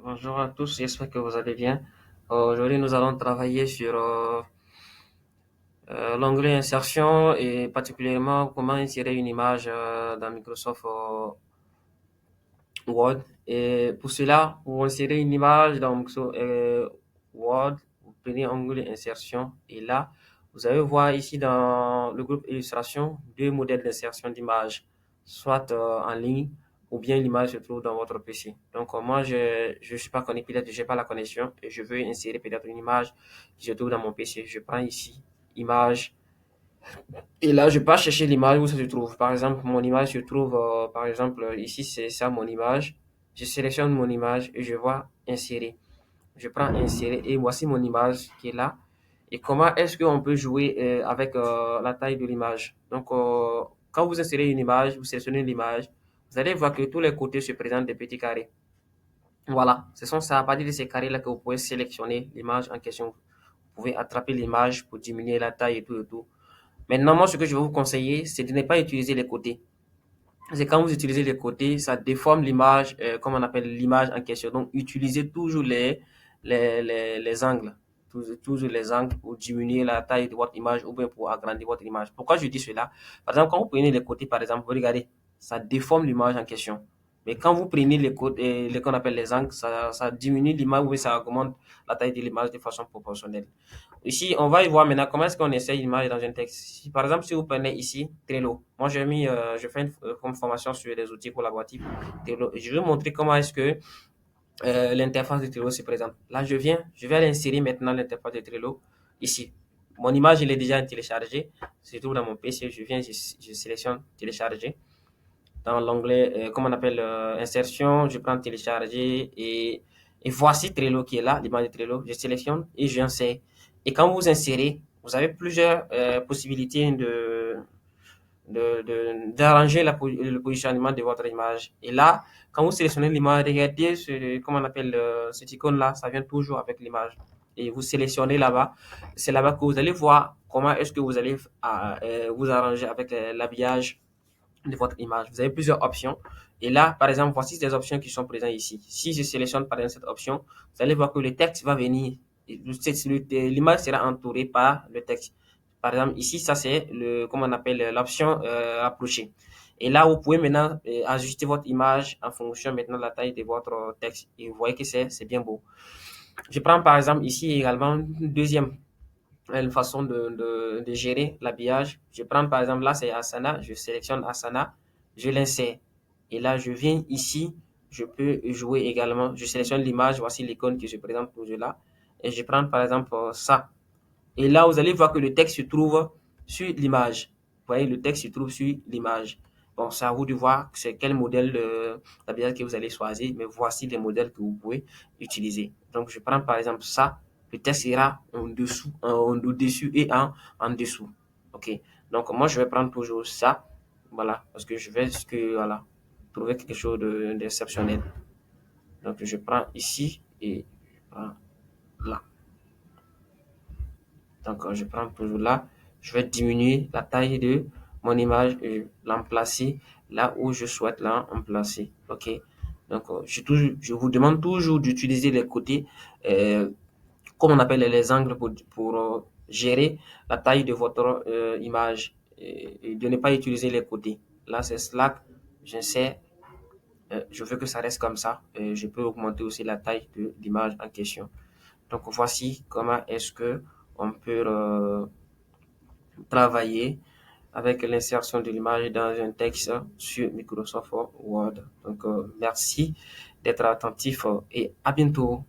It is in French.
Bonjour à tous, j'espère que vous allez bien. Aujourd'hui, nous allons travailler sur l'onglet insertion et particulièrement comment insérer une image dans Microsoft Word. Et pour cela, pour insérer une image dans Microsoft Word, vous prenez l'onglet insertion et là, vous allez voir ici dans le groupe illustration deux modèles d'insertion d'image, soit en ligne ou bien l'image se trouve dans votre PC. Donc moi, je suis pas connecté, peut-être j'ai pas la connexion et je veux insérer peut-être une image qui se trouve dans mon PC. Je prends ici image et là, je peux chercher l'image où ça se trouve. Par exemple, mon image se trouve, par exemple, ici, c'est ça mon image. Je sélectionne mon image et je vois insérer. Je prends insérer et voici mon image qui est là. Et comment est-ce qu'on peut jouer avec la taille de l'image? Donc, quand vous insérez une image, vous sélectionnez l'image, vous allez voir que tous les côtés se présentent des petits carrés. Voilà, ce sont ça, à partir de ces carrés-là que vous pouvez sélectionner l'image en question. Vous pouvez attraper l'image pour diminuer la taille et tout et tout. Maintenant, moi, ce que je vais vous conseiller, c'est de ne pas utiliser les côtés. C'est quand vous utilisez les côtés, ça déforme l'image, comme on appelle l'image en question. Donc, utilisez toujours les angles. Toujours les angles pour diminuer la taille de votre image ou bien pour agrandir votre image. Pourquoi je dis cela? Par exemple, quand vous prenez les côtés, par exemple, vous regardez, ça déforme l'image en question. Mais quand vous prenez les côtés, les qu'on appelle les angles, ça diminue l'image ou bien ça augmente la taille de l'image de façon proportionnelle. Ici, on va y voir maintenant comment est-ce qu'on essaye une image dans un texte. Par exemple, si vous prenez ici Trello, moi je fais une formation sur les outils collaboratifs Trello. Et je vais montrer comment est-ce que l'interface de Trello se présente. Là, je vais aller insérer maintenant l'interface de Trello ici. Mon image, il est déjà téléchargée. Se trouve dans mon PC. Je sélectionne télécharger. Dans l'onglet, comment on appelle, insertion, je prends télécharger et voici Trello qui est là, l'image de Trello. Je sélectionne et j'insère. Et quand vous insérez, vous avez plusieurs possibilités d'arranger le positionnement de votre image. Et là, quand vous sélectionnez l'image, regardez comment on appelle cette icône-là, ça vient toujours avec l'image. Et vous sélectionnez là-bas. C'est là-bas que vous allez voir comment est-ce que vous allez vous arranger avec l'habillage de votre image. Vous avez plusieurs options. Et là, par exemple, voici les options qui sont présentes ici. Si je sélectionne par exemple cette option, vous allez voir que le texte va venir. L'image sera entourée par le texte. Par exemple, ici, ça c'est comment on appelle l'option approcher. Et là, vous pouvez maintenant ajuster votre image en fonction maintenant de la taille de votre texte. Et vous voyez que c'est bien beau. Je prends par exemple ici également une deuxième une façon de gérer l'habillage. Je prends par exemple là, c'est Asana. Je sélectionne Asana, je l'insère. Et là, je viens ici, je peux jouer également. Je sélectionne l'image, voici l'icône qui se présente toujours là. Et je prends par exemple ça. Et là, vous allez voir que le texte se trouve sur l'image. Vous voyez, le texte se trouve sur l'image. Bon, c'est à vous de voir c'est quel modèle d'habillage que vous allez choisir, mais voici les modèles que vous pouvez utiliser. Donc, je prends par exemple ça. Le texte ira en dessous, en au-dessus et en dessous. OK. Donc, moi, je vais prendre toujours ça. Voilà. Parce que je vais voilà, trouver quelque chose d'exceptionnel. Donc, je prends ici et je prends là. Donc, je prends toujours là. Je vais diminuer la taille de mon image et l'emplacer là où je souhaite l'emplacer. OK. Donc, je vous demande toujours d'utiliser les côtés, comme on appelle les angles pour gérer la taille de votre image et de ne pas utiliser les côtés. Là, c'est Slack. J'insère. Je veux que ça reste comme ça. Je peux augmenter aussi la taille de l'image en question. Donc, voici comment est-ce que on peut travailler avec l'insertion de l'image dans un texte sur Microsoft Word. Donc, merci d'être attentif et à bientôt.